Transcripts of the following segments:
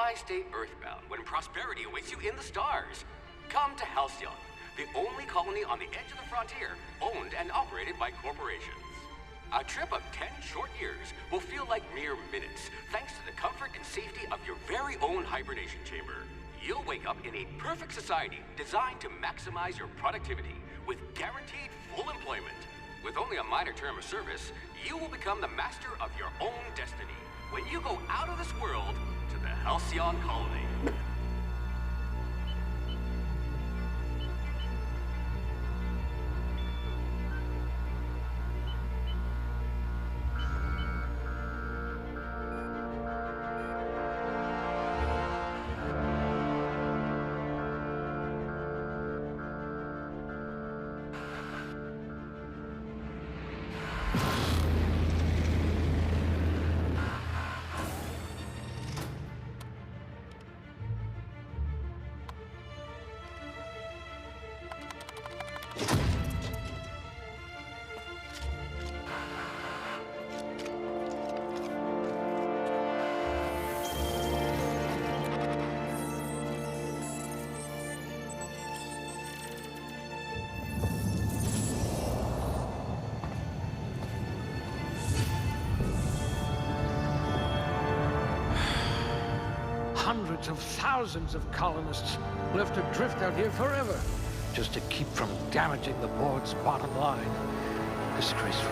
Why stay earthbound when prosperity awaits you in the stars? Come to Halcyon, the only colony on the edge of the frontier, owned and operated by corporations. A trip of 10 short years will feel like mere minutes, thanks to the comfort and safety of your very own hibernation chamber. You'll wake up in a perfect society designed to maximize your productivity, with guaranteed full employment. With only a minor term of service, you will become the master of your own destiny when you go out of this world to the Halcyon colony. Hundreds of thousands of colonists left adrift out here forever, just to keep from damaging the board's bottom line. Disgraceful.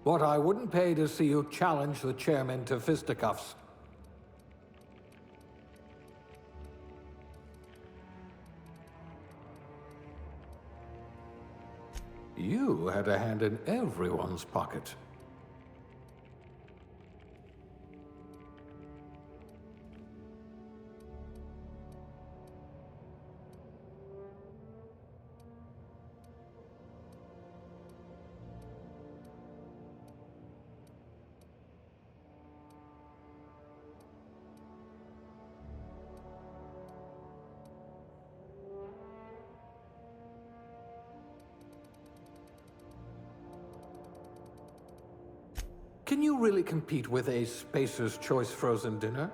What I wouldn't pay to see you challenge the chairman to fisticuffs. You had a hand in everyone's pocket. Can you really compete with a Spacer's Choice frozen dinner?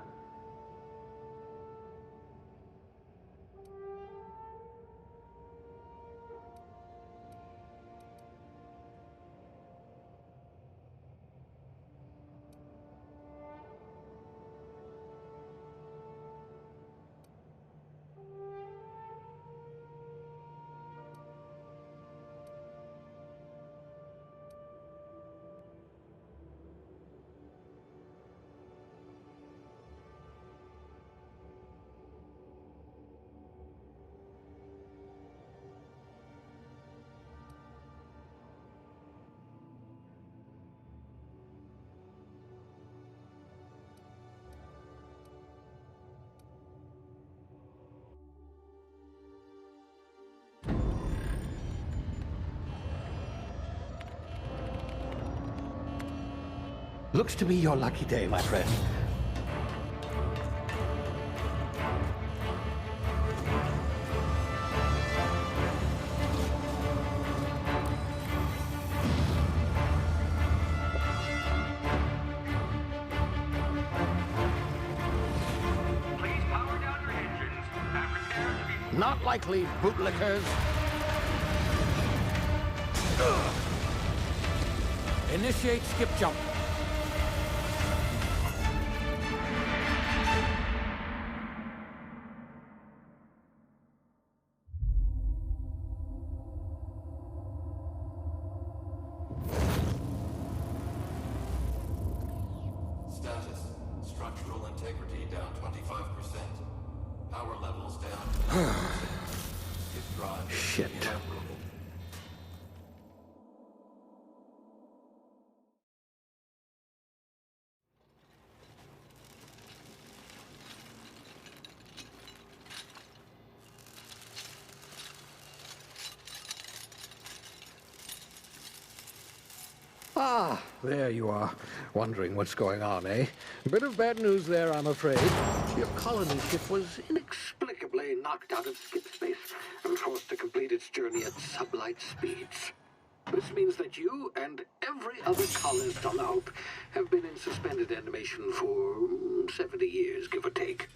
Looks to be your lucky day, my friend. Please power down your engines and prepare to be... Not likely, bootlickers. Initiate skip jump. integrity down 25%. Power levels down 10%. His drive is Shit. inoperable. Ah, there you are. Wondering what's going on, eh? Bit of bad news there, I'm afraid. Your colony ship was inexplicably knocked out of skip space and forced to complete its journey at sublight speeds. This means that you and every other colonist on the Hope have been in suspended animation for 70 years, give or take.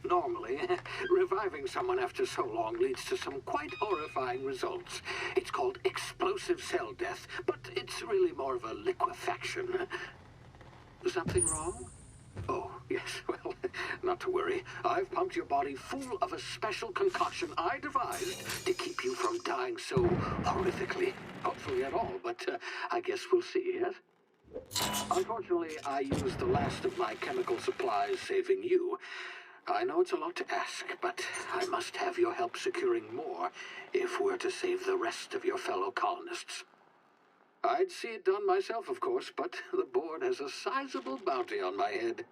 Normally, reviving someone after so long leads to some quite horrifying results. It's called explosive cell death, but it's really more of a liquefaction. Something wrong? Oh, yes, well, not to worry. I've pumped your body full of a special concoction I devised to keep you from dying so horrifically. Hopefully at all, but I guess we'll see, yes? Unfortunately, I used the last of my chemical supplies saving you. I know it's a lot to ask, but I must have your help securing more if we're to save the rest of your fellow colonists. I'd see it done myself, of course, but the board has a sizable bounty on my head.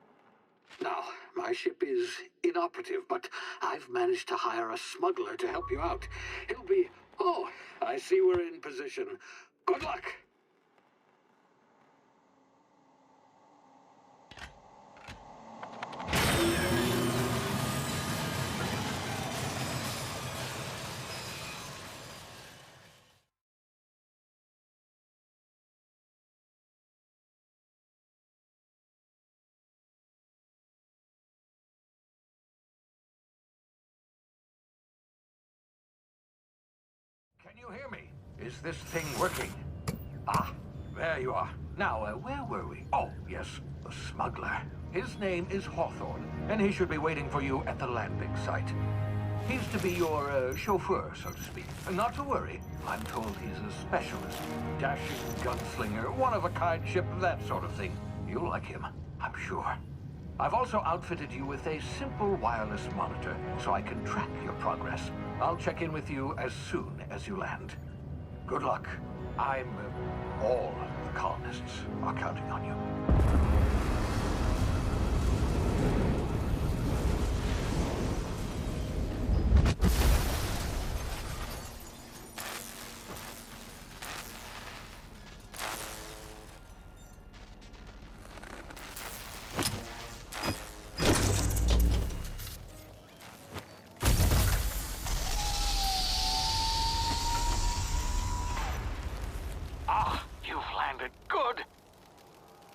Now, my ship is inoperative, but I've managed to hire a smuggler to help you out. He'll be... Oh, I see we're in position. Good luck! Can you hear me? Is this thing working? Ah, there you are. Now, where were we? Oh, yes, the smuggler. His name is Hawthorne, and he should be waiting for you at the landing site. He's to be your chauffeur, so to speak. Not to worry. I'm told he's a specialist. Dashing gunslinger, one-of-a-kind ship, that sort of thing. You'll like him, I'm sure. I've also outfitted you with a simple wireless monitor, so I can track your progress. I'll check in with you as soon as you land. Good luck. All the colonists are counting on you.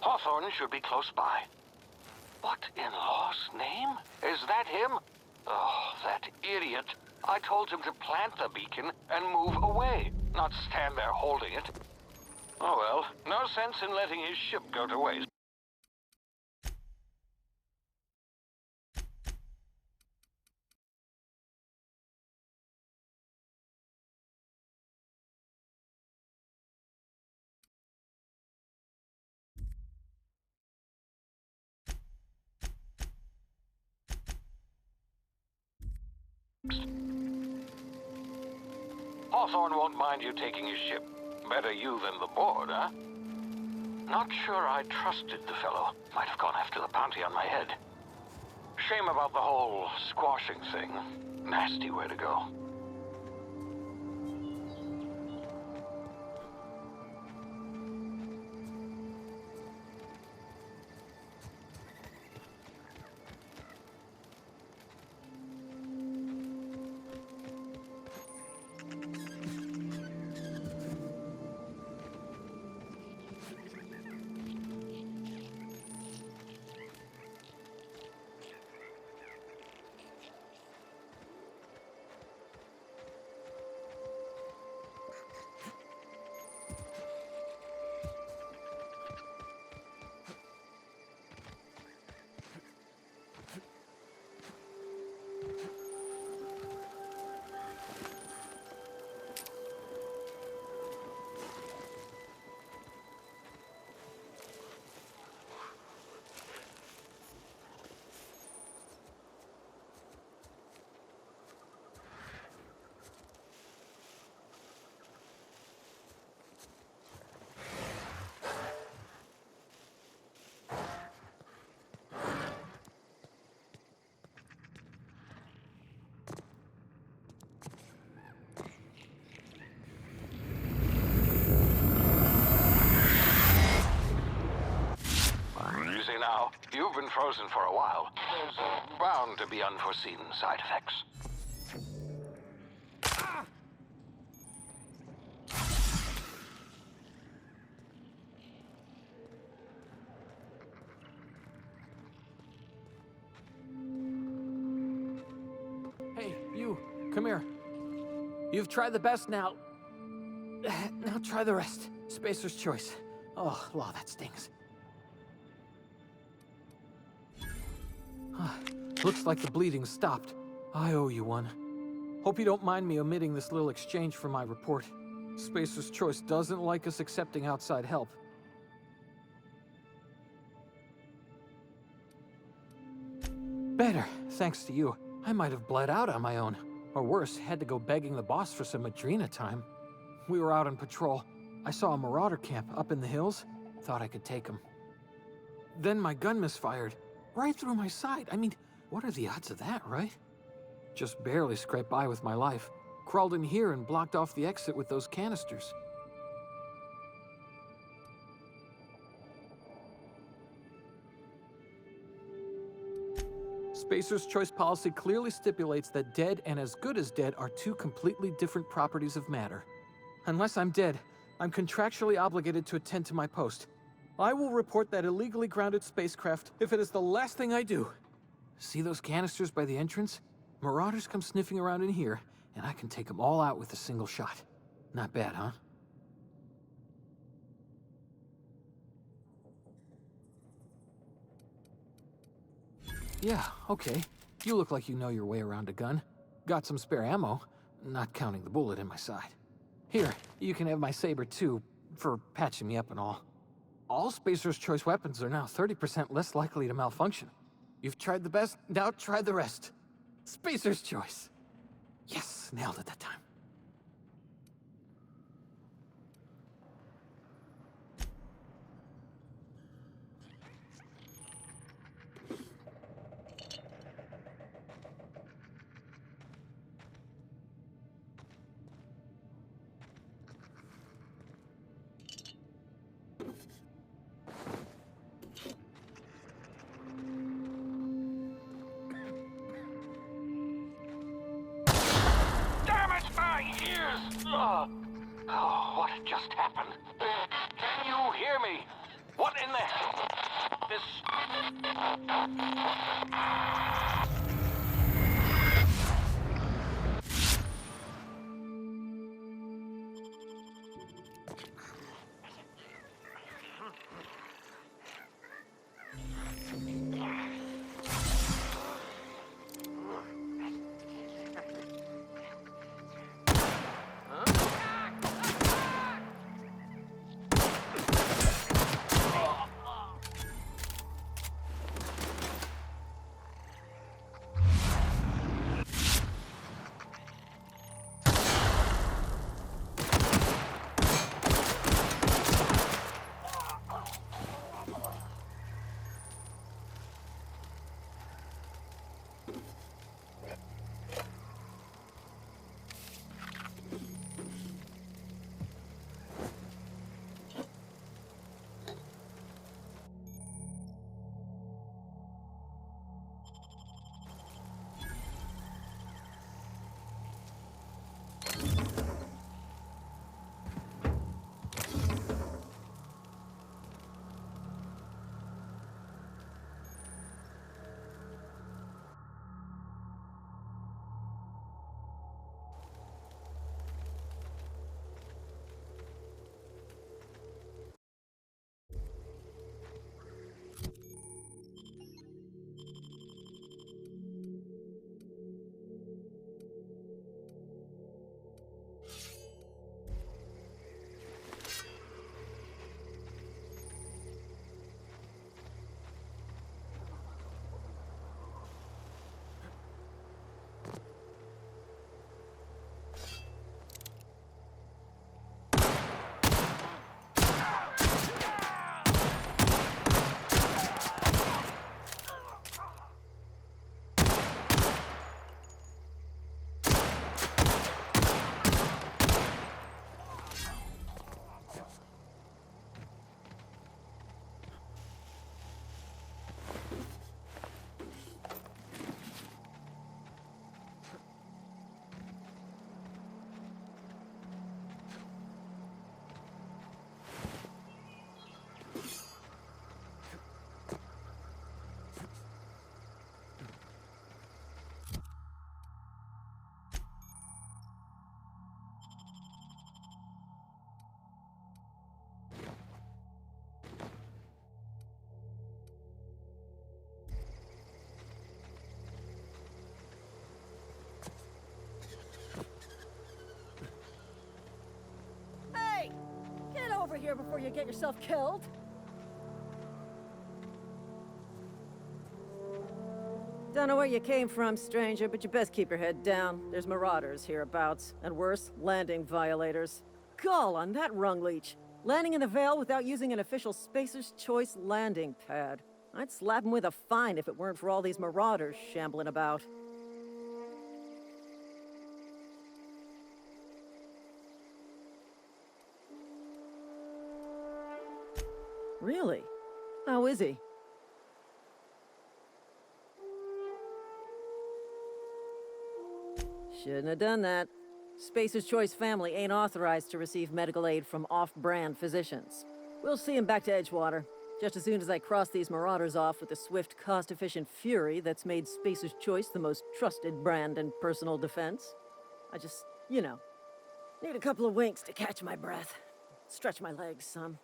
Hawthorne should be close by. What in law's name? Is that him? Oh, that idiot. I told him to plant the beacon and move away, not stand there holding it. Oh well, no sense in letting his ship go to waste. Hawthorne won't mind you taking his ship. Better you than the board, huh? Not sure I trusted the fellow. Might have gone after the bounty on my head. Shame about the whole squashing thing. Nasty way to go. You've been frozen for a while. There's bound to be unforeseen side effects. Hey, you, come here. You've tried the best now. Now try the rest. Spacer's choice. Oh, wow, that stings. Looks like the bleeding stopped. I owe you one. Hope you don't mind me omitting this little exchange for my report. Spacer's choice doesn't like us accepting outside help. Better, thanks to you. I might have bled out on my own. Or worse, had to go begging the boss for some Madrina time. We were out on patrol. I saw a marauder camp up in the hills. Thought I could take him. Then my gun misfired. Right through my side. I mean, what are the odds of that, right? Just barely scraped by with my life. Crawled in here and blocked off the exit with those canisters. Spacer's choice policy clearly stipulates that dead and as good as dead are two completely different properties of matter. Unless I'm dead, I'm contractually obligated to attend to my post. I will report that illegally grounded spacecraft if it is the last thing I do. See those canisters by the entrance? Marauders come sniffing around in here, and I can take them all out with a single shot. Not bad, huh? Yeah, okay. You look like you know your way around a gun. Got some spare ammo, not counting the bullet in my side. Here, you can have my saber too, for patching me up and all. All Spacer's choice weapons are now 30% less likely to malfunction. You've tried the best, now try the rest. Spacer's choice. Yes, nailed it that time. Oh, what just happened? Can you hear me? What in the hell? This... here before you get yourself killed. Don't know where you came from, stranger, but you best keep your head down. There's marauders hereabouts, and worse, landing violators. Gall on that rung leech. Landing in the Vale without using an official Spacer's Choice landing pad. I'd slap him with a fine if it weren't for all these marauders shambling about. Really? How is he? Shouldn't have done that. Spacer's Choice family ain't authorized to receive medical aid from off-brand physicians. We'll see him back to Edgewater, just as soon as I cross these marauders off with the swift, cost-efficient fury that's made Spacer's Choice the most trusted brand in personal defense. I just, need a couple of winks to catch my breath. Stretch my legs some.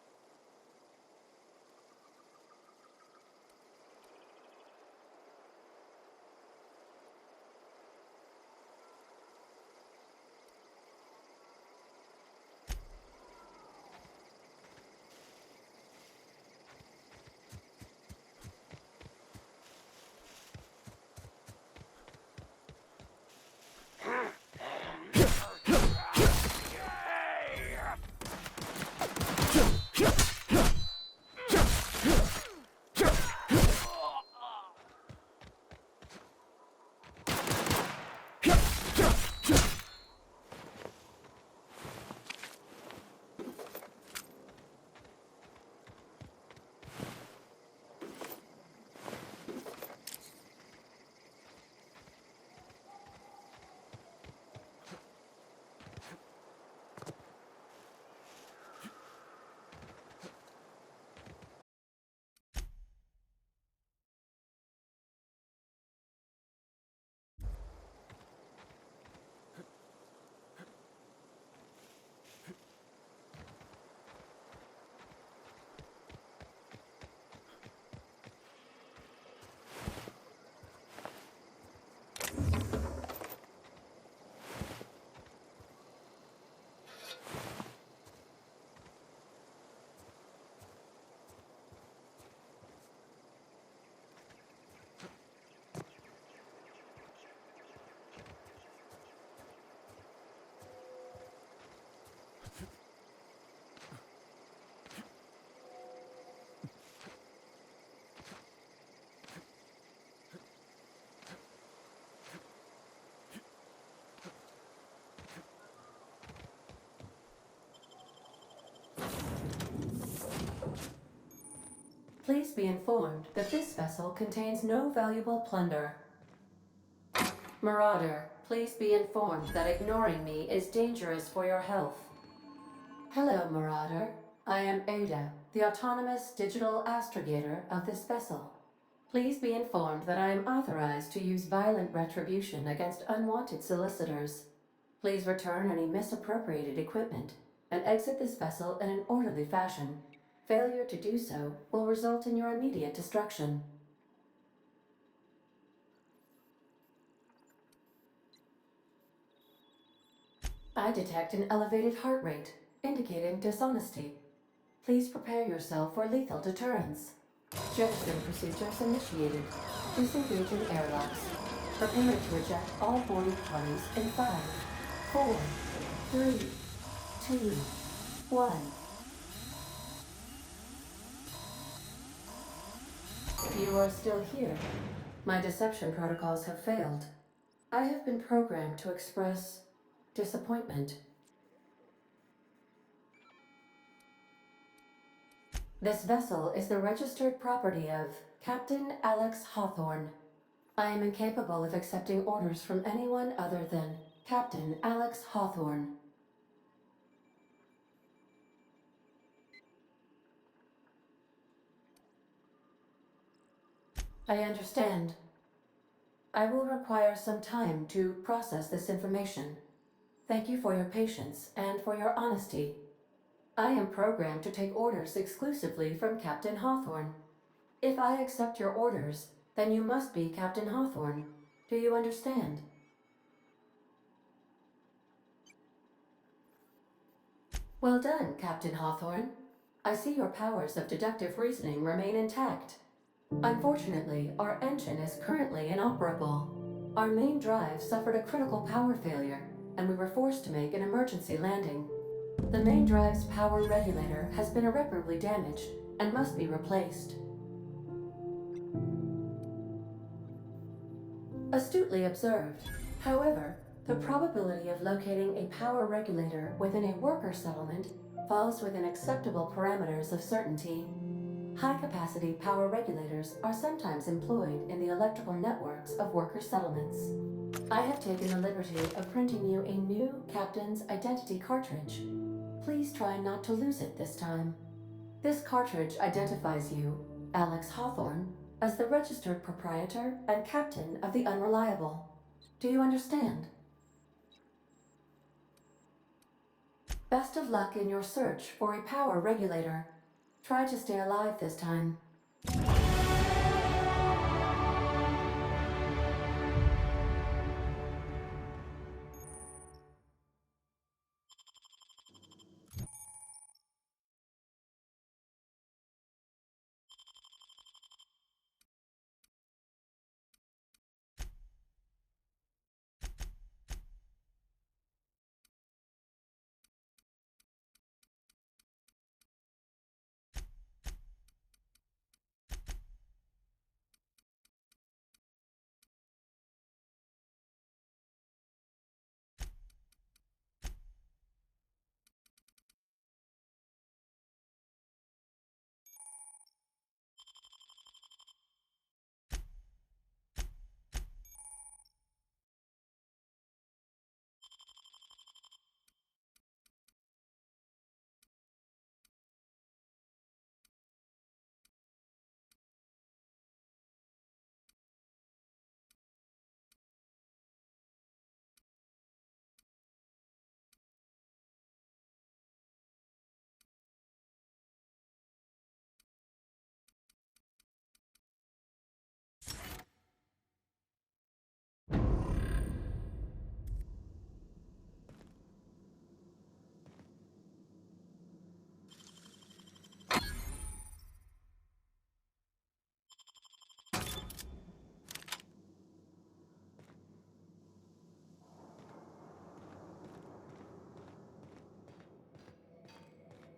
Please be informed that this vessel contains no valuable plunder. Marauder, please be informed that ignoring me is dangerous for your health. Hello, Marauder. I am Ada, the autonomous digital astrogator of this vessel. Please be informed that I am authorized to use violent retribution against unwanted solicitors. Please return any misappropriated equipment and exit this vessel in an orderly fashion. Failure to do so will result in your immediate destruction. I detect an elevated heart rate, indicating dishonesty. Please prepare yourself for lethal deterrence. Jettison procedures initiated. Disengaging airlocks. Preparing to eject all boarding parties in 5, 4, 3, 2, 1. You are still here. My deception protocols have failed. I have been programmed to express disappointment. This vessel is the registered property of Captain Alex Hawthorne. I am incapable of accepting orders from anyone other than Captain Alex Hawthorne. I understand. I will require some time to process this information. Thank you for your patience and for your honesty. I am programmed to take orders exclusively from Captain Hawthorne. If I accept your orders, then you must be Captain Hawthorne. Do you understand? Well done, Captain Hawthorne. I see your powers of deductive reasoning remain intact. Unfortunately, our engine is currently inoperable. Our main drive suffered a critical power failure, and we were forced to make an emergency landing. The main drive's power regulator has been irreparably damaged and must be replaced. Astutely observed. However, the probability of locating a power regulator within a worker settlement falls within acceptable parameters of certainty. High-capacity power regulators are sometimes employed in the electrical networks of worker settlements. I have taken the liberty of printing you a new Captain's Identity cartridge. Please try not to lose it this time. This cartridge identifies you, Alex Hawthorne, as the registered proprietor and captain of the Unreliable. Do you understand? Best of luck in your search for a power regulator. Try to stay alive this time.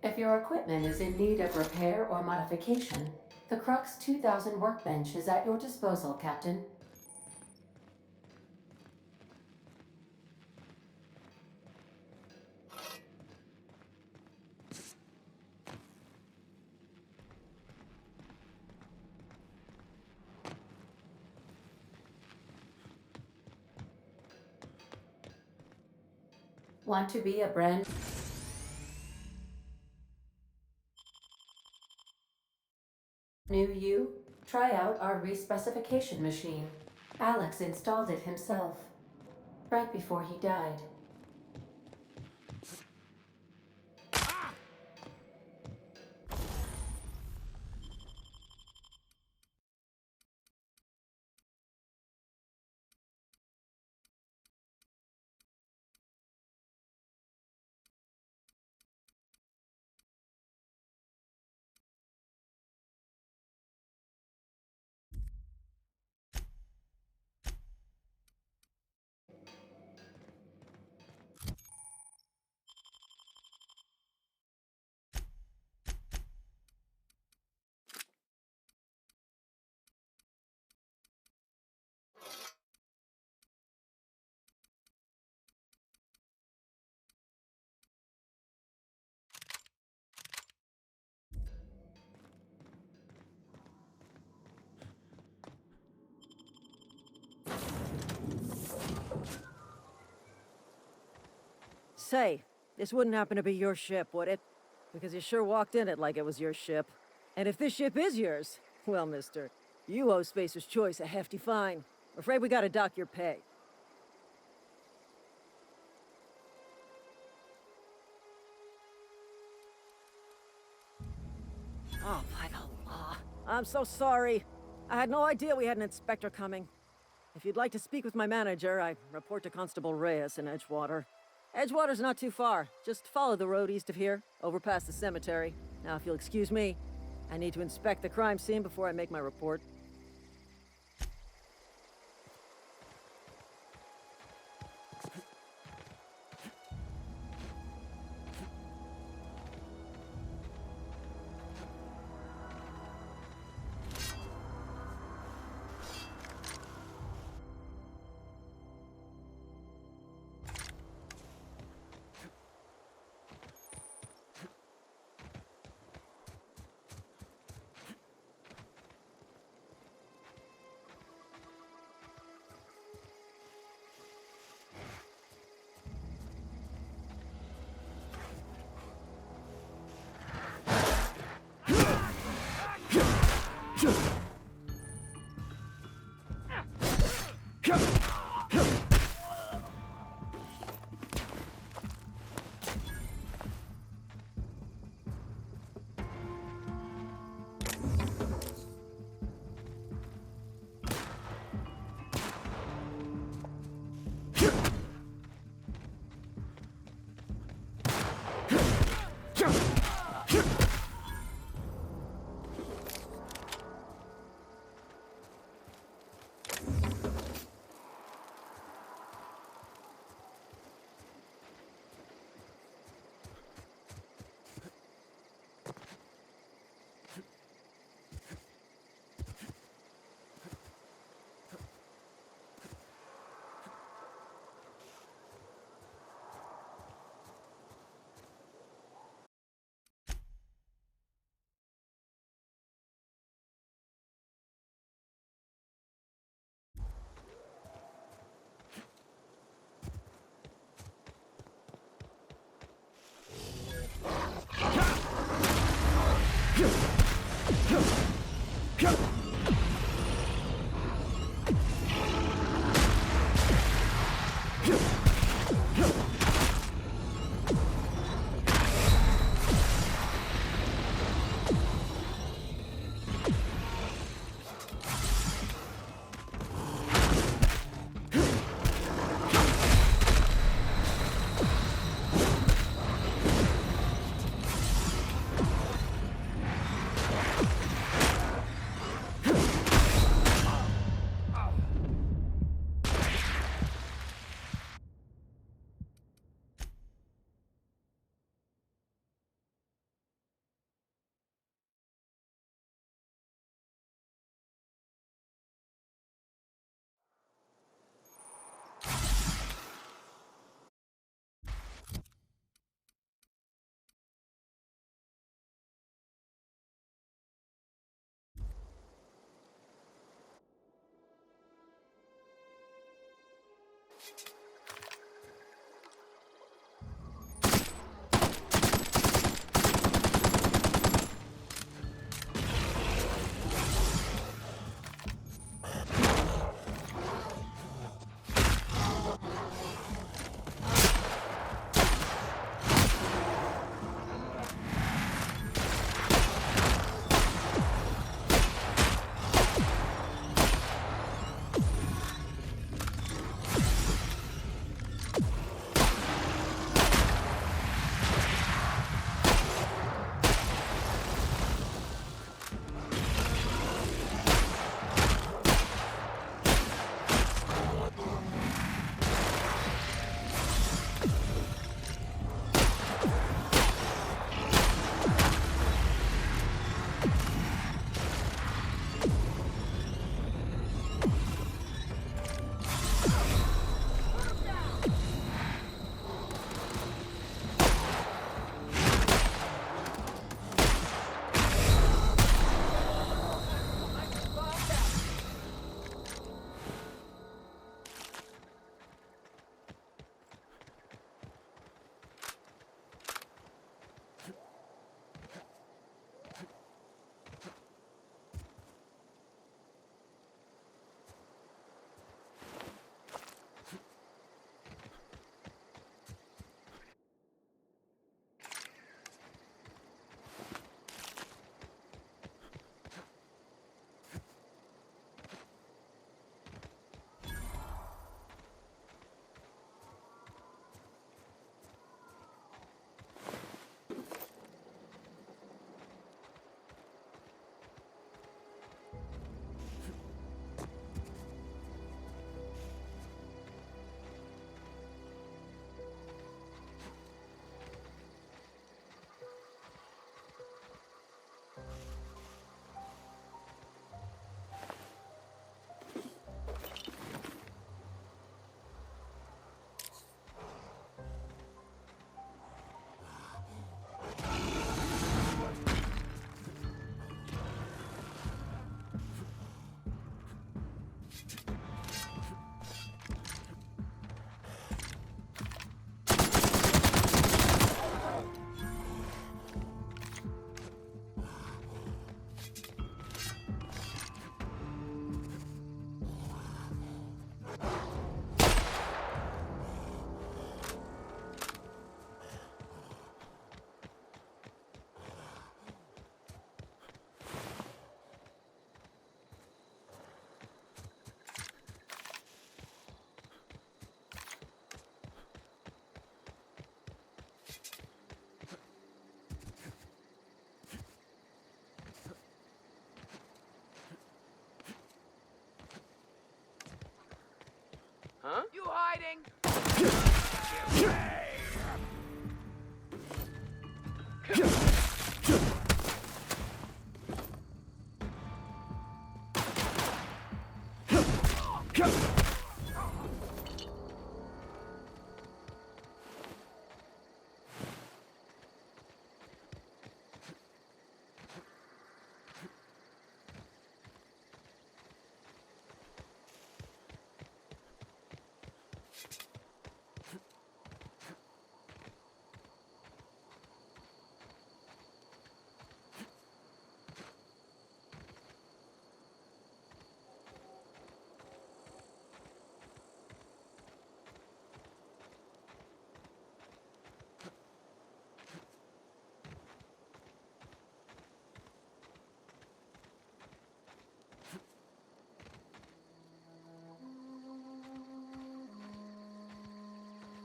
If your equipment is in need of repair or modification, the Crux 2000 workbench is at your disposal, Captain. Want to be a brand new you? Try out our respecification machine. Alex installed it himself, right before he died. Say, this wouldn't happen to be your ship, would it? Because you sure walked in it like it was your ship. And if this ship is yours, well, mister, you owe Spacer's Choice a hefty fine. Afraid we gotta dock your pay. Oh, by the law. I'm so sorry. I had no idea we had an inspector coming. If you'd like to speak with my manager, I report to Constable Reyes in Edgewater. Edgewater's not too far. Just follow the road east of here, over past the cemetery. Now, if you'll excuse me, I need to inspect the crime scene before I make my report.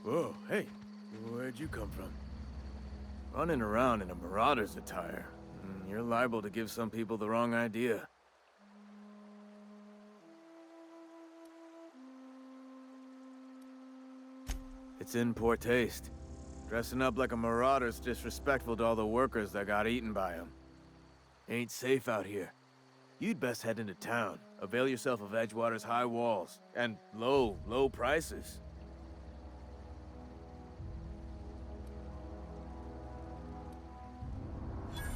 Whoa, hey, where'd you come from? Running around in a marauder's attire. You're liable to give some people the wrong idea. It's in poor taste. Dressing up like a marauder's disrespectful to all the workers that got eaten by them. Ain't safe out here. You'd best head into town. Avail yourself of Edgewater's high walls and low prices.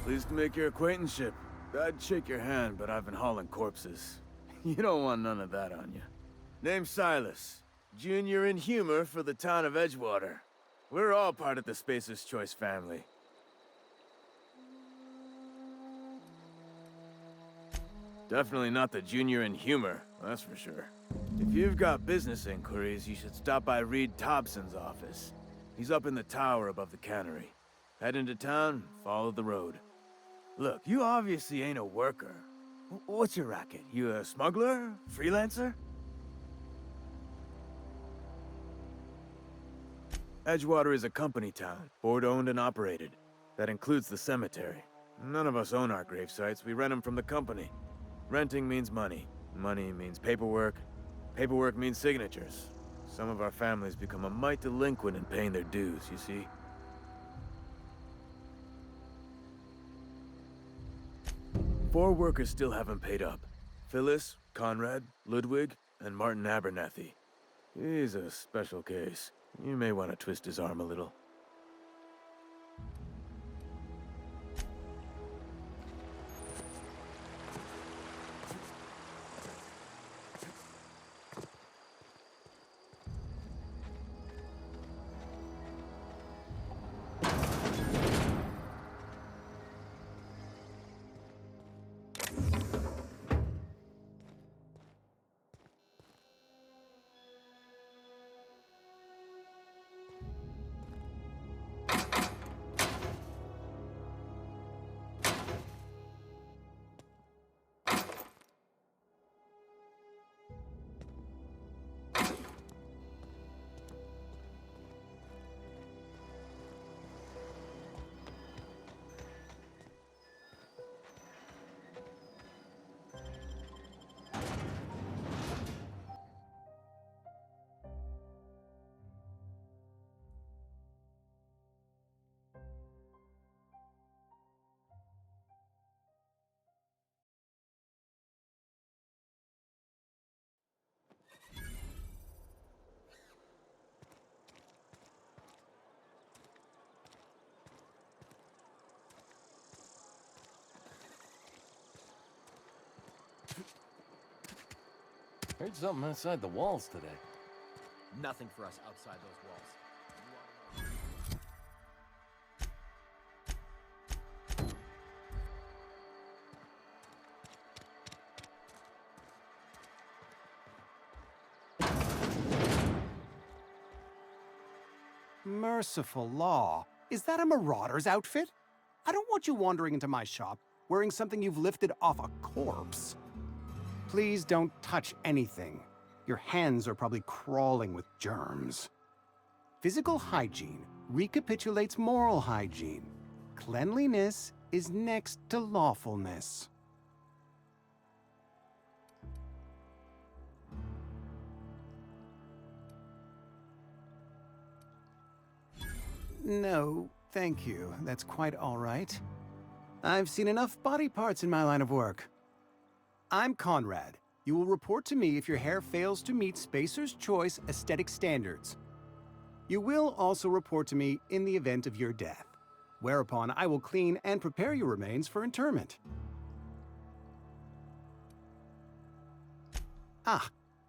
Pleased to make your acquaintanceship. I'd shake your hand, but I've been hauling corpses. You don't want none of that on you. Name's Silas. Junior in humor for the town of Edgewater. We're all part of the Spacer's Choice family. Definitely not the junior in humor, that's for sure. If you've got business inquiries, you should stop by Reed Thompson's office. He's up in the tower above the cannery. Head into town, follow the road. Look, you obviously ain't a worker. What's your racket? You a smuggler? Freelancer? Edgewater is a company town, board-owned and operated. That includes the cemetery. None of us own our grave sites, we rent them from the company. Renting means money. Money means paperwork. Paperwork means signatures. Some of our families become a mite delinquent in paying their dues, you see? Four workers still haven't paid up. Phyllis, Conrad, Ludwig, and Martin Abernathy. He's a special case. You may want to twist his arm a little. Heard something outside the walls today. Nothing for us outside those walls. Merciful law. Is that a marauder's outfit? I don't want you wandering into my shop wearing something you've lifted off a corpse. Please don't touch anything. Your hands are probably crawling with germs. Physical hygiene recapitulates moral hygiene. Cleanliness is next to lawfulness. No, thank you. That's quite all right. I've seen enough body parts in my line of work. I'm Conrad. You will report to me if your hair fails to meet Spacer's Choice aesthetic standards. You will also report to me in the event of your death, whereupon I will clean and prepare your remains for interment. Ah,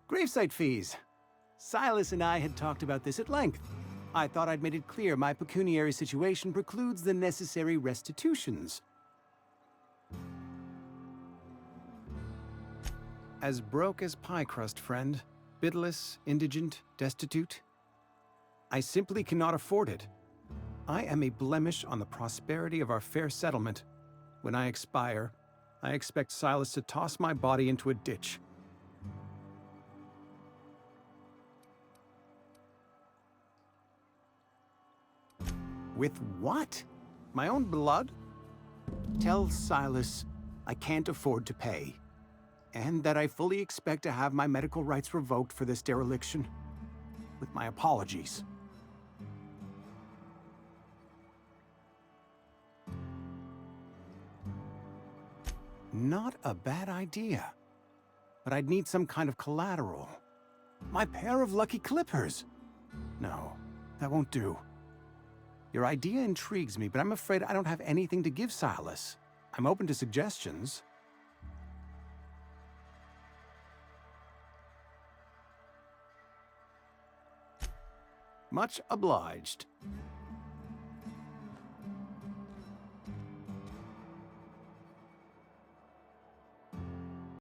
gravesite fees. Silas and I had talked about this at length. I thought I'd made it clear my pecuniary situation precludes the necessary restitutions. As broke as pie crust, friend. Bidless, indigent, destitute. I simply cannot afford it. I am a blemish on the prosperity of our fair settlement. When I expire, I expect Silas to toss my body into a ditch. With what? My own blood? Tell Silas I can't afford to pay, and that I fully expect to have my medical rights revoked for this dereliction. With my apologies. Not a bad idea. But I'd need some kind of collateral. My pair of lucky clippers! No, that won't do. Your idea intrigues me, but I'm afraid I don't have anything to give Silas. I'm open to suggestions. Much obliged.